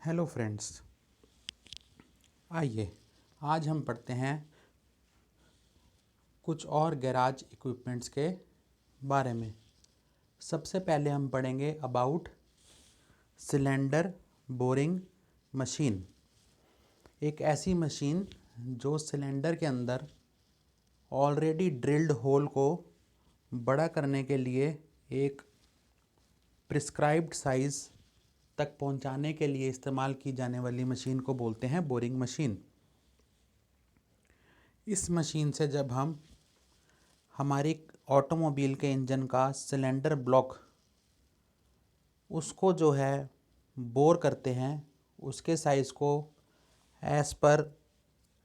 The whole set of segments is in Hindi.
हेलो फ्रेंड्स, आइए आज हम पढ़ते हैं कुछ और गैराज इक्विपमेंट्स के बारे में। सबसे पहले हम पढ़ेंगे अबाउट सिलेंडर बोरिंग मशीन। एक ऐसी मशीन जो सिलेंडर के अंदर ऑलरेडी ड्रिल्ड होल को बड़ा करने के लिए एक प्रिस्क्राइब्ड साइज़ तक पहुंचाने के लिए इस्तेमाल की जाने वाली मशीन को बोलते हैं बोरिंग मशीन। इस मशीन से जब हम हमारी ऑटोमोबाइल के इंजन का सिलेंडर ब्लॉक उसको जो है बोर करते हैं, उसके साइज़ को as per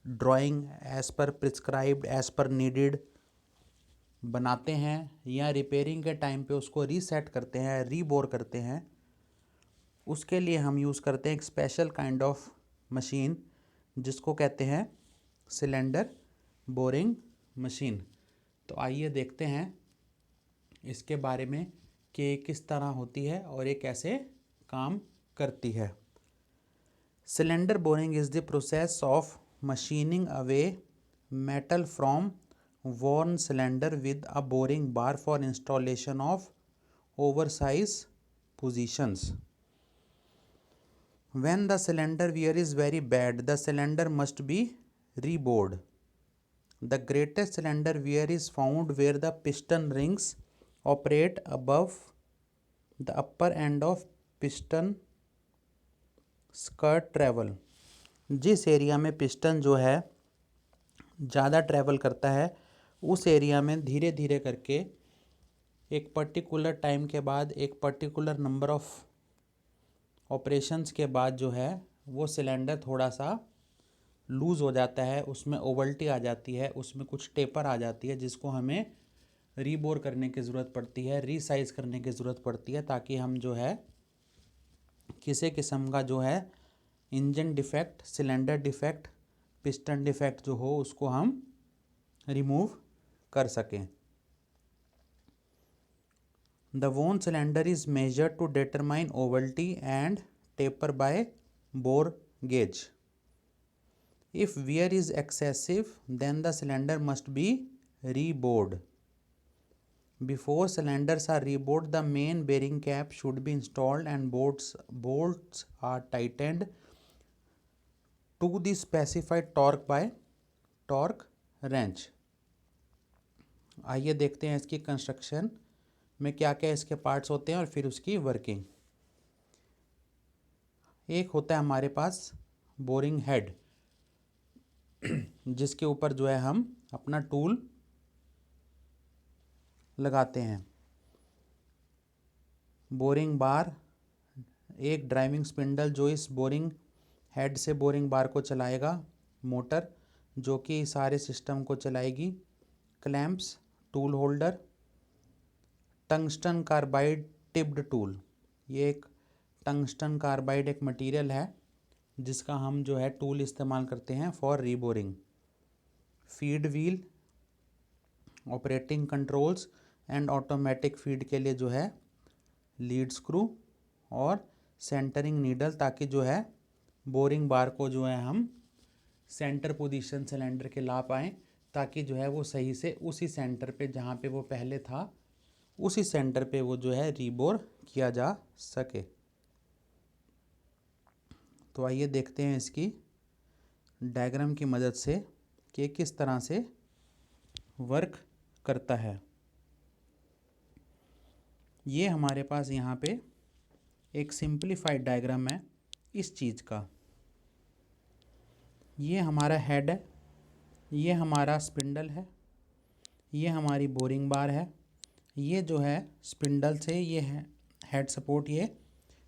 drawing, as per prescribed, as per needed बनाते हैं या रिपेयरिंग के टाइम पे उसको रीसेट करते हैं, रीबोर करते हैं। उसके लिए हम यूज़ करते हैं एक स्पेशल काइंड ऑफ मशीन जिसको कहते हैं सिलेंडर बोरिंग मशीन। तो आइए देखते हैं इसके बारे में कि ये किस तरह होती है और ये कैसे काम करती है। Cylinder boring is the process of machining away metal from worn cylinder with a boring bar for installation of oversize positions. When the cylinder wear is very bad, the cylinder must be rebored. The greatest cylinder wear is found where the piston rings operate above the upper end of piston skirt travel. जिस एरिया में पिस्टन जो है ज़्यादा ट्रैवल करता है उस एरिया में धीरे धीरे करके एक पर्टिकुलर टाइम के बाद, एक पर्टिकुलर नंबर ऑफ ऑपरेशंस के बाद जो है वो सिलेंडर थोड़ा सा लूज़ हो जाता है, उसमें ओवल्टी आ जाती है, उसमें कुछ टेपर आ जाती है जिसको हमें रीबोर करने की ज़रूरत पड़ती है, रीसाइज़ करने की ज़रूरत पड़ती है ताकि हम जो है किसी किस्म का जो है engine defect, cylinder defect, piston defect जो हो उसको हम रिमूव कर सकें। The worn cylinder is measured to determine ovality and taper by bore gauge. If wear is excessive, then the cylinder must be rebored. Before cylinders are rebored, the main bearing cap should be installed and bolts are tightened to the specified torque by torque wrench. आइए देखते हैं इसकी कंस्ट्रक्शन में क्या क्या इसके पार्ट्स होते हैं और फिर उसकी वर्किंग। एक होता है हमारे पास बोरिंग हेड जिसके ऊपर जो है हम अपना टूल लगाते हैं। बोरिंग बार, एक ड्राइविंग स्पिंडल जो इस बोरिंग हेड से बोरिंग बार को चलाएगा, मोटर जो कि सारे सिस्टम को चलाएगी, clamps, tool holder, tungsten carbide tipped tool. ये एक टंगस्टन कार्बाइड एक मटेरियल है जिसका हम जो है टूल इस्तेमाल करते हैं for reboring. Feed wheel, operating controls and automatic feed के लिए जो है लीड स्क्रू और सेंटरिंग नीडल ताकि जो है बोरिंग बार को जो है हम सेंटर पोजीशन सिलेंडर के ला पाएँ ताकि जो है वो सही से उसी सेंटर पे जहाँ पे वो पहले था उसी सेंटर पे वो जो है रीबोर किया जा सके। तो आइए देखते हैं इसकी डायग्राम की मदद से कि किस तरह से वर्क करता है। ये हमारे पास यहाँ पे एक सिंप्लीफाइड डायग्राम है इस चीज़ का। ये हमारा हेड है, ये हमारा स्पिंडल है, ये हमारी बोरिंग बार है, ये जो है स्पिंडल से ये है हेड सपोर्ट, ये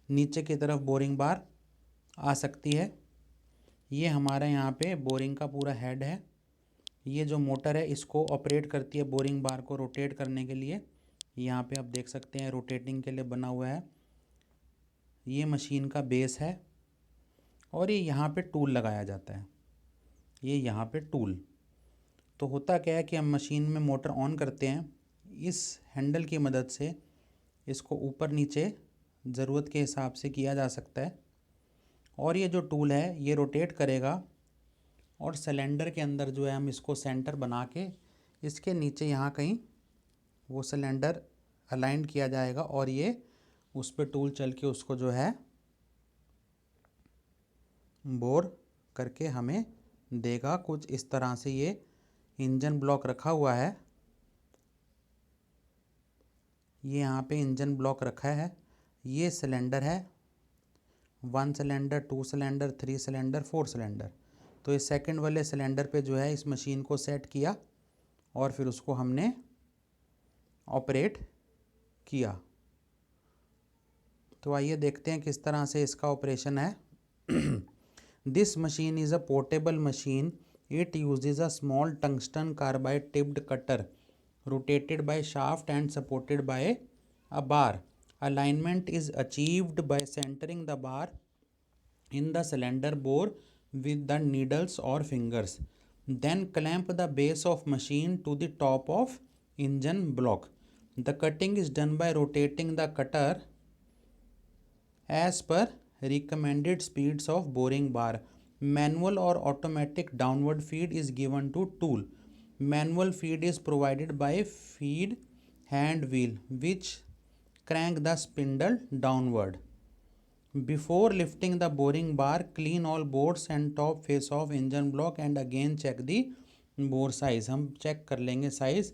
नीचे की तरफ बोरिंग बार आ सकती है। ये हमारा यहाँ पे बोरिंग का पूरा हेड है। ये जो मोटर है इसको ऑपरेट करती है बोरिंग बार को रोटेट करने के लिए। यहाँ पे आप देख सकते हैं रोटेटिंग के लिए बना हुआ है। ये मशीन का बेस है और ये यहाँ पे टूल लगाया जाता है। ये यहाँ पे टूल तो होता क्या है कि हम मशीन में मोटर ऑन करते हैं, इस हैंडल की मदद से इसको ऊपर नीचे ज़रूरत के हिसाब से किया जा सकता है और ये जो टूल है ये रोटेट करेगा और सिलेंडर के अंदर जो है हम इसको सेंटर बना के इसके नीचे यहाँ कहीं वो सिलेंडर अलाइन किया जाएगा और ये उस पर टूल चल के उसको जो है बोर करके हमें देगा। कुछ इस तरह से ये इंजन ब्लॉक रखा हुआ है। ये यहाँ पे इंजन ब्लॉक रखा है। ये सिलेंडर है, 1 सिलेंडर, 2 सिलेंडर, 3 सिलेंडर, 4 सिलेंडर। तो इस सेकंड वाले सिलेंडर पे जो है इस मशीन को सेट किया और फिर उसको हमने ऑपरेट किया। तो आइए देखते हैं किस तरह से इसका ऑपरेशन है। This machine is a portable machine. It uses a small tungsten carbide tipped cutter rotated by shaft and supported by a bar. Alignment is achieved by centering the bar in the cylinder bore with the needles or fingers. Then clamp the base of machine to the top of engine block. The cutting is done by rotating the cutter as per recommended speeds of boring bar. Manual or automatic downward feed is given to tool. Manual feed is provided by feed hand wheel which crank the spindle downward. Before lifting the boring bar, clean all bores and top face of engine block and again check the bore size. हम चेक कर लेंगे साइज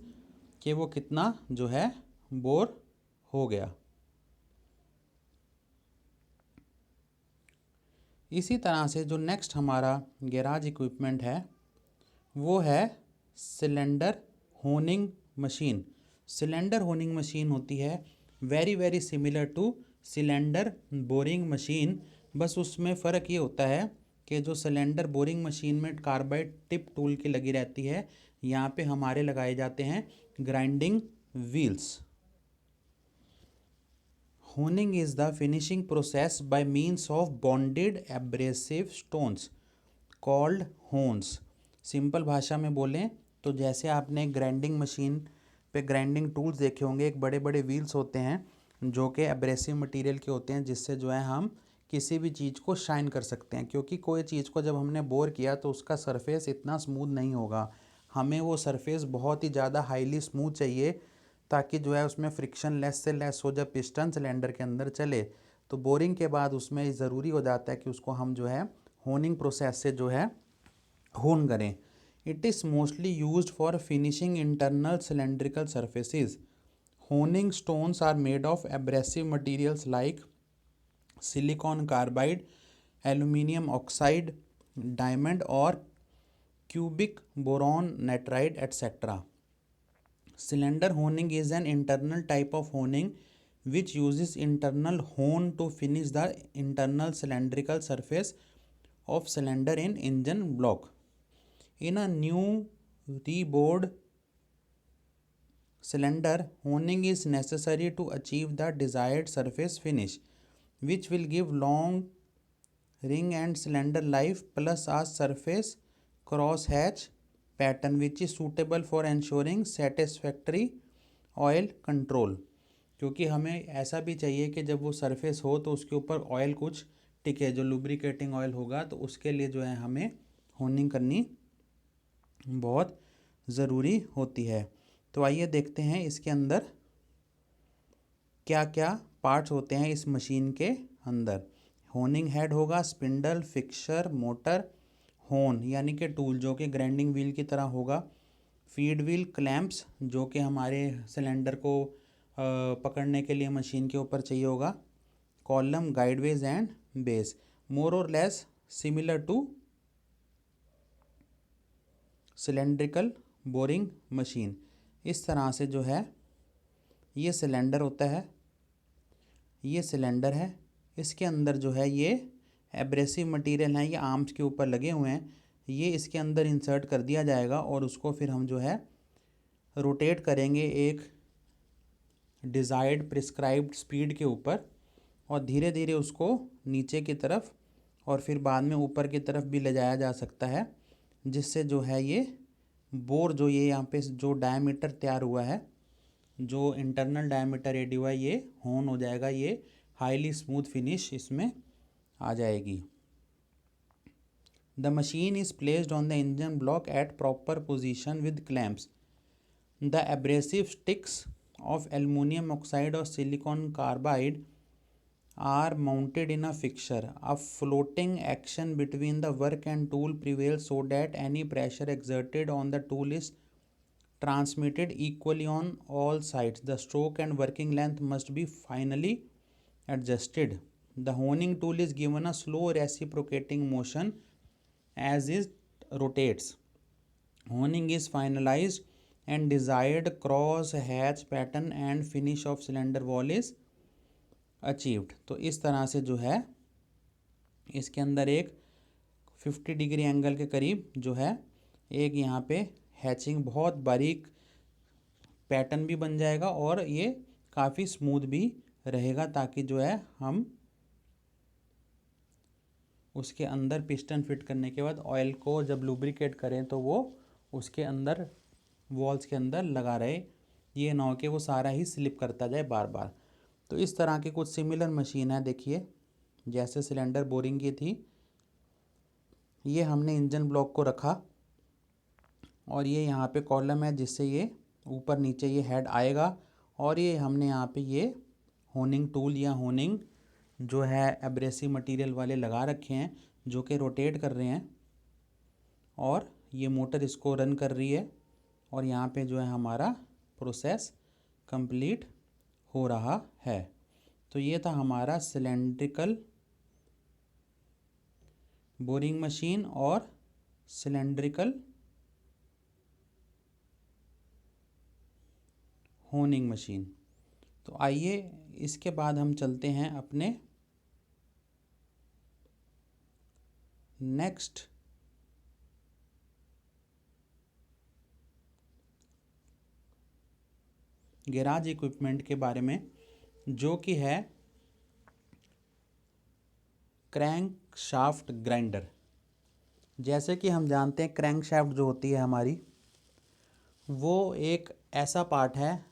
कि वो कितना जो है बोर हो गया। इसी तरह से जो नेक्स्ट हमारा गैराज इक्विपमेंट है वो है cylinder honing machine. Cylinder honing machine होती है very similar two cylinder boring machine. बस उसमें फ़र्क ये होता है कि जो सिलेंडर बोरिंग मशीन में कार्बाइड टिप टूल की लगी रहती है, यहाँ पे हमारे लगाए जाते हैं grinding wheels. Honing is the finishing process by means of bonded abrasive stones called होन्स। Simple भाषा में बोलें तो जैसे आपने ग्राइंडिंग मशीन पे ग्राइंडिंग टूल्स देखे होंगे, एक बड़े बड़े व्हील्स होते हैं जो कि एब्रेसिव मटेरियल के होते हैं, जिससे जो है हम किसी भी चीज़ को शाइन कर सकते हैं। क्योंकि कोई चीज़ को जब हमने बोर किया तो उसका सरफेस इतना स्मूथ नहीं होगा, हमें वो सरफेस बहुत ही ज़्यादा हाईली स्मूथ चाहिए ताकि जो है उसमें फ्रिक्शन लेस से लेस हो। जब पिस्टन सिलेंडर के अंदर चले तो बोरिंग के बाद उसमें ज़रूरी हो जाता है कि उसको हम जो है होनिंग प्रोसेस से जो है होन करें। It is mostly used for finishing internal cylindrical surfaces. Honing stones are made of abrasive materials like silicon carbide, aluminium oxide, diamond और cubic boron nitride etcetera. Cylinder honing is an internal type of honing which uses internal hone to finish the internal cylindrical surface of cylinder in engine block. In a new rebored cylinder, honing is necessary to achieve the desired surface finish, which will give long ring and cylinder life plus a surface crosshatch pattern which is suitable for ensuring satisfactory oil control. क्योंकि हमें ऐसा भी चाहिए कि जब वो सरफेस हो तो उसके ऊपर ऑयल कुछ टिके, जो लुब्रिकेटिंग ऑयल होगा, तो उसके लिए जो है हमें होनिंग करनी बहुत ज़रूरी होती है। तो आइए देखते हैं इसके अंदर क्या क्या पार्ट्स होते हैं इस मशीन के अंदर। होनिंग हेड होगा, स्पिंडल, फिक्सर, मोटर, होन यानी कि टूल जो कि ग्राइंडिंग व्हील की तरह होगा, फीड व्हील, क्लैंप्स जो कि हमारे सिलेंडर को पकड़ने के लिए मशीन के ऊपर चाहिए होगा, कॉलम, गाइडवेज एंड बेस। मोर और less similar to cylindrical boring machine. इस तरह से जो है ये सिलेंडर होता है, ये सिलेंडर है, इसके अंदर जो है ये एब्रेसिव मटेरियल है, ये आर्म्स के ऊपर लगे हुए हैं, ये इसके अंदर इंसर्ट कर दिया जाएगा और उसको फिर हम जो है रोटेट करेंगे एक डिज़ायर्ड प्रिस्क्राइब्ड स्पीड के ऊपर और धीरे धीरे उसको नीचे की तरफ और फिर बाद में ऊपर की तरफ भी ले जाया जा सकता है, जिससे जो है ये बोर जो ये यहाँ पे जो डायमीटर तैयार हुआ है, जो इंटरनल डायमीटर एडी हुआ है, ये होन हो जाएगा, ये हाईली स्मूथ फिनिश इसमें आ जाएगी। The machine is placed on the engine block at proper position with clamps. The abrasive sticks of aluminum oxide or silicon carbide are mounted in a fixture. A floating action between the work and tool prevails so that any pressure exerted on the tool is transmitted equally on all sides. The stroke and working length must be finally adjusted. The honing tool is given a slow reciprocating motion as it rotates. Honing is finalized and desired cross hatch pattern and finish of cylinder wall is achieved. तो इस तरह से जो है इसके अंदर एक 50 डिग्री एंगल के करीब जो है एक यहाँ पे हैचिंग बहुत बारीक पैटर्न भी बन जाएगा और ये काफ़ी स्मूथ भी रहेगा, ताकि जो है हम उसके अंदर पिस्टन फिट करने के बाद ऑयल को जब लुब्रिकेट करें तो वो उसके अंदर वॉल्स के अंदर लगा रहे, ये ना हो कि वो सारा ही स्लिप करता जाए बार बार। तो इस तरह की कुछ सिमिलर मशीन है। देखिए जैसे सिलेंडर बोरिंग की थी, ये हमने इंजन ब्लॉक को रखा और ये यहाँ पे कॉलम है जिससे ये ऊपर नीचे ये हेड आएगा, और ये हमने यहाँ पे ये होनिंग टूल या होनिंग जो है एब्रेसिव मटेरियल वाले लगा रखे हैं जो कि रोटेट कर रहे हैं, और ये मोटर इसको रन कर रही है और यहाँ पे जो है हमारा प्रोसेस कंप्लीट हो रहा है। तो ये था हमारा सिलेंड्रिकल बोरिंग मशीन और सिलेंड्रिकल होनिंग मशीन। तो आइए इसके बाद हम चलते हैं अपने नेक्स्ट गैराज इक्विपमेंट के बारे में, जो कि है क्रैंक शाफ्ट ग्राइंडर। जैसे कि हम जानते हैं क्रैंक शाफ्ट जो होती है हमारी, वो एक ऐसा पार्ट है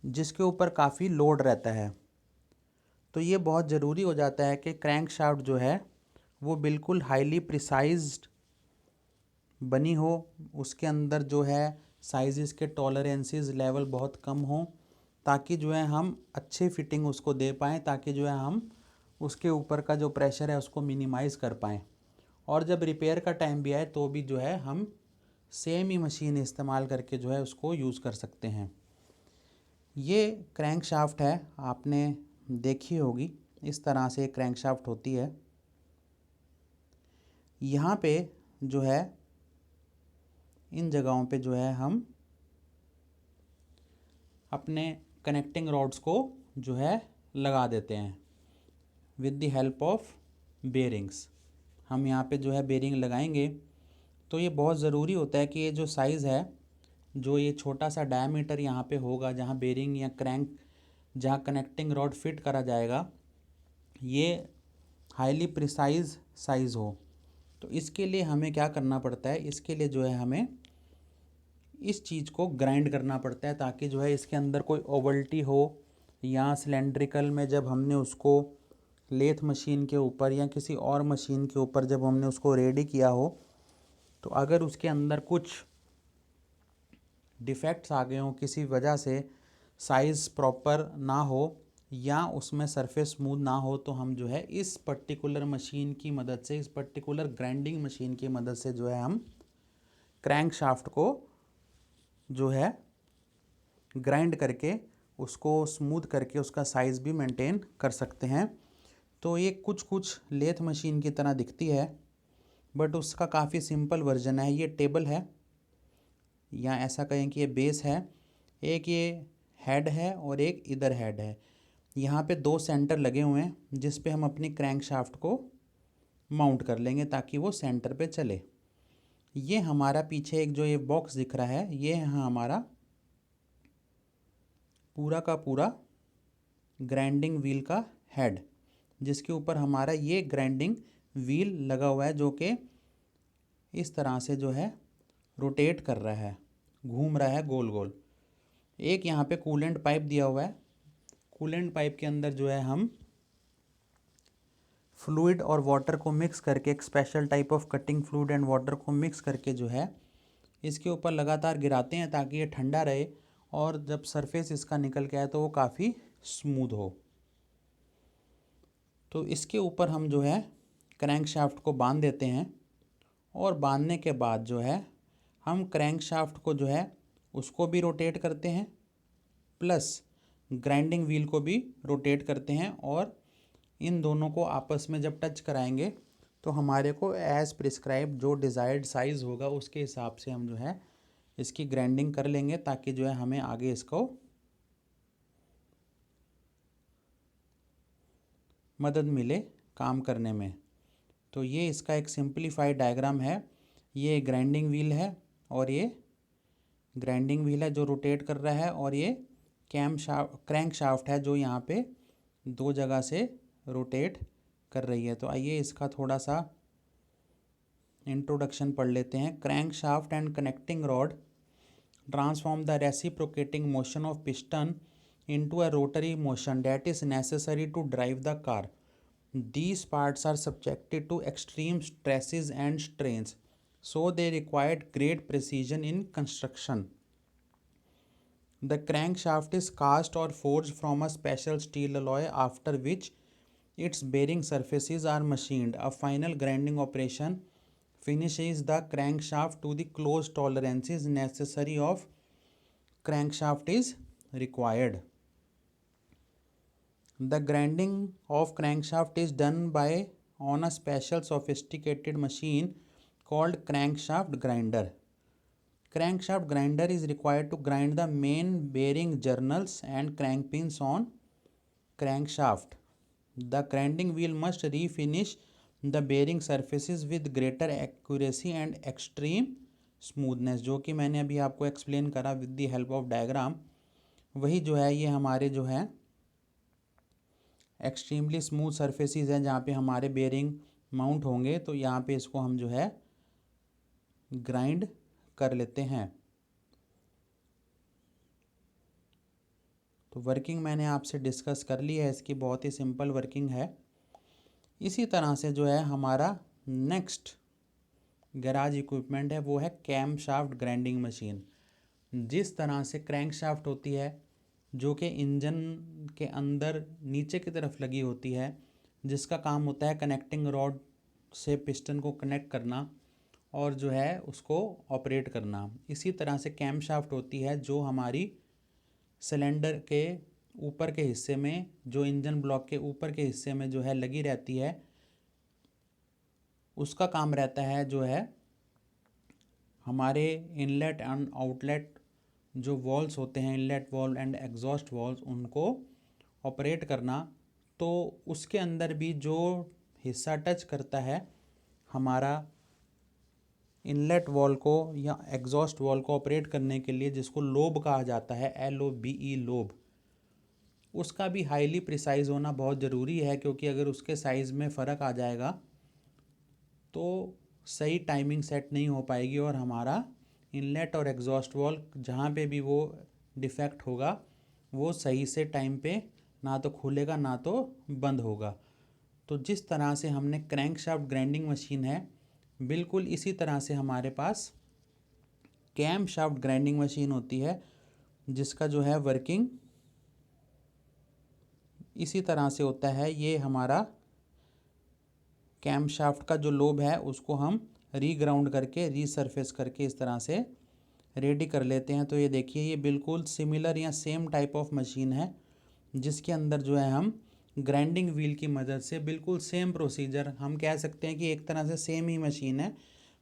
जिसके ऊपर काफ़ी लोड रहता है। तो ये बहुत ज़रूरी हो जाता है कि क्रैंक शाफ्ट जो है वो बिल्कुल हाईली प्रिसाइज्ड बनी हो, उसके अंदर जो है साइज़ के टॉलरेंसेस लेवल बहुत कम हो, ताकि जो है हम अच्छी फिटिंग उसको दे पाएँ, ताकि जो है हम उसके ऊपर का जो प्रेशर है उसको मिनिमाइज़ कर पाएँ। और जब रिपेयर का टाइम भी आए तो भी जो है हम सेम ही मशीन इस्तेमाल करके जो है उसको यूज़ कर सकते हैं। ये क्रैंक शाफ्ट है, आपने देखी होगी, इस तरह से क्रैंक शाफ्ट होती है। यहाँ पे जो है इन जगहों पे जो है हम अपने कनेक्टिंग रॉड्स को जो है लगा देते हैं with the help of bearings. हम यहाँ पे जो है बेरिंग लगाएंगे। तो ये बहुत ज़रूरी होता है कि ये जो साइज़ है, जो ये छोटा सा डायमीटर यहाँ पे होगा जहाँ बेरिंग या क्रैंक जहाँ कनेक्टिंग रॉड फिट करा जाएगा, ये हाईली प्रिसाइज साइज़ हो। तो इसके लिए हमें क्या करना पड़ता है, इसके लिए जो है हमें इस चीज़ को ग्राइंड करना पड़ता है, ताकि जो है इसके अंदर कोई ओवल्टी हो या सिलेंड्रिकल में जब हमने उसको लेथ मशीन के ऊपर या किसी और मशीन के ऊपर जब हमने उसको रेडी किया हो, तो अगर उसके अंदर कुछ डिफेक्ट्स आ गए हों किसी वजह से, साइज़ प्रॉपर ना हो या उसमें सरफेस स्मूथ ना हो, तो हम जो है इस पर्टिकुलर मशीन की मदद से, इस पर्टिकुलर ग्राइंडिंग मशीन की मदद से जो है हम क्रैंक शाफ्ट को जो है ग्राइंड करके उसको स्मूथ करके उसका साइज़ भी मेंटेन कर सकते हैं। तो ये कुछ लेथ मशीन की तरह दिखती है, बट उसका काफ़ी सिंपल वर्जन है। ये टेबल है या ऐसा कहें कि ये बेस है, एक ये हेड है और एक इधर हेड है। यहाँ पे दो सेंटर लगे हुए हैं जिस पे हम अपनी क्रैंक शाफ्ट को माउंट कर लेंगे ताकि वो सेंटर पे चले। ये हमारा पीछे एक जो ये बॉक्स दिख रहा है, ये है हमारा पूरा का पूरा ग्राइंडिंग व्हील का हेड, जिसके ऊपर हमारा ये ग्राइंडिंग व्हील लगा हुआ है, जो कि इस तरह से जो है रोटेट कर रहा है, घूम रहा है गोल गोल। एक यहाँ पे कूलेंट पाइप दिया हुआ है, कूलेंट पाइप के अंदर जो है हम फ्लूइड और वाटर को मिक्स करके, एक special type of cutting fluid and water को मिक्स करके जो है इसके ऊपर लगातार गिराते हैं ताकि ये ठंडा रहे और जब सरफेस इसका निकल के आए तो वो काफ़ी स्मूथ हो। तो इसके ऊपर हम जो है क्रैंक शाफ्ट को बांध देते हैं और बांधने के बाद जो है हम क्रैंक शाफ्ट को जो है उसको भी रोटेट करते हैं, प्लस ग्राइंडिंग व्हील को भी रोटेट करते हैं और इन दोनों को आपस में जब टच कराएंगे तो हमारे को एज़ प्रिस्क्राइब जो डिज़ायर्ड साइज़ होगा उसके हिसाब से हम जो है इसकी ग्राइंडिंग कर लेंगे ताकि जो है हमें आगे इसको मदद मिले काम करने में। तो ये इसका एक सिंपलीफाइड डायग्राम है। ये ग्राइंडिंग व्हील है और ये ग्राइंडिंग व्हील है जो रोटेट कर रहा है और ये क्रैंक शाफ्ट है जो यहाँ पे दो जगह से रोटेट कर रही है। तो आइए इसका थोड़ा सा इंट्रोडक्शन पढ़ लेते हैं। Crank shaft and connecting rod transform the reciprocating motion of piston into a rotary motion that is necessary to drive the car. These parts are subjected to extreme stresses and strains, so they required great precision in construction. The crankshaft is cast or forged from a special steel alloy, after which its bearing surfaces are machined. A final grinding operation finishes the crankshaft to the closed tolerances necessary of crankshaft is required. The grinding of crankshaft is done on a special sophisticated machine called crankshaft grinder. Crankshaft grinder is required to grind the main bearing journals and crankpins on crankshaft. The grinding wheel must refinish the bearing surfaces with greater accuracy and extreme smoothness, जो कि मैंने अभी आपको एक्सप्लेन करा with the help of diagram. वही जो है ये हमारे जो है एक्सट्रीमली स्मूथ सरफेसेस हैं जहाँ पे हमारे बेयरिंग माउंट होंगे। तो यहाँ पे इसको हम जो है ग्राइंड कर लेते हैं। तो वर्किंग मैंने आपसे डिस्कस कर ली है, इसकी बहुत ही सिंपल वर्किंग है। इसी तरह से जो है हमारा नेक्स्ट गैराज इक्विपमेंट है वो है कैम शाफ्ट ग्राइंडिंग मशीन। जिस तरह से क्रैंक शाफ्ट होती है जो कि इंजन के अंदर नीचे की तरफ लगी होती है, जिसका काम होता है कनेक्टिंग रॉड से पिस्टन को कनेक्ट करना और जो है उसको ऑपरेट करना। इसी तरह से कैम शाफ्ट होती है जो हमारी सिलेंडर के ऊपर के हिस्से में, जो इंजन ब्लॉक के ऊपर के हिस्से में जो है लगी रहती है। उसका काम रहता है जो है हमारे इनलेट एंड आउटलेट जो वॉल्स होते हैं, inlet valve and exhaust valve, उनको ऑपरेट करना। तो उसके अंदर भी जो हिस्सा टच करता है हमारा इनलेट वॉल्व को या एग्जॉस्ट वॉल्व को ऑपरेट करने के लिए, जिसको लोब कहा जाता है, LOBE लोब, उसका भी हाईली प्रिसाइज होना बहुत ज़रूरी है, क्योंकि अगर उसके साइज़ में फ़र्क आ जाएगा तो सही टाइमिंग सेट नहीं हो पाएगी और हमारा इनलेट और एग्जॉस्ट वॉल्व जहाँ पे भी वो डिफेक्ट होगा वो सही से टाइम पे ना तो खुलेगा ना तो बंद होगा। तो जिस तरह से हमने क्रैंकशाफ्ट ग्राइंडिंग मशीन है, बिल्कुल इसी तरह से हमारे पास कैम शाफ्ट ग्राइंडिंग मशीन होती है, जिसका जो है वर्किंग इसी तरह से होता है। ये हमारा कैम शाफ्ट का जो लोब है उसको हम रीग्राउंड करके, रीसरफेस करके इस तरह से रेडी कर लेते हैं। तो ये देखिए, ये बिल्कुल सिमिलर या सेम टाइप ऑफ मशीन है, जिसके अंदर जो है हम ग्राइंडिंग व्हील की मदद से बिल्कुल सेम प्रोसीजर, हम कह सकते हैं कि एक तरह से सेम ही मशीन है,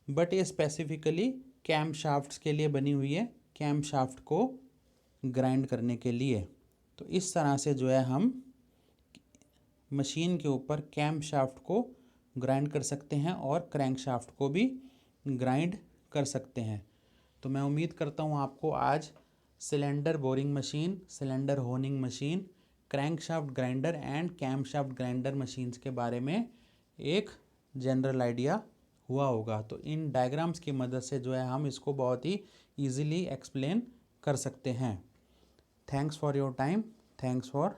बट ये स्पेसिफिकली कैम शाफ्ट्स के लिए बनी हुई है, कैम शाफ्ट को ग्राइंड करने के लिए। तो इस तरह से जो है हम मशीन के ऊपर कैम शाफ्ट को ग्राइंड कर सकते हैं और क्रैंक शाफ्ट को भी ग्राइंड कर सकते हैं। तो मैं उम्मीद करता हूँ आपको आज cylinder boring machine, cylinder honing machine, crank shaft grinder and cam shaft grinder machines के बारे में एक जनरल आइडिया हुआ होगा। तो इन डायग्राम्स की मदद से जो है हम इसको बहुत ही ईजीली एक्सप्लेन कर सकते हैं। Thanks for your time, thanks for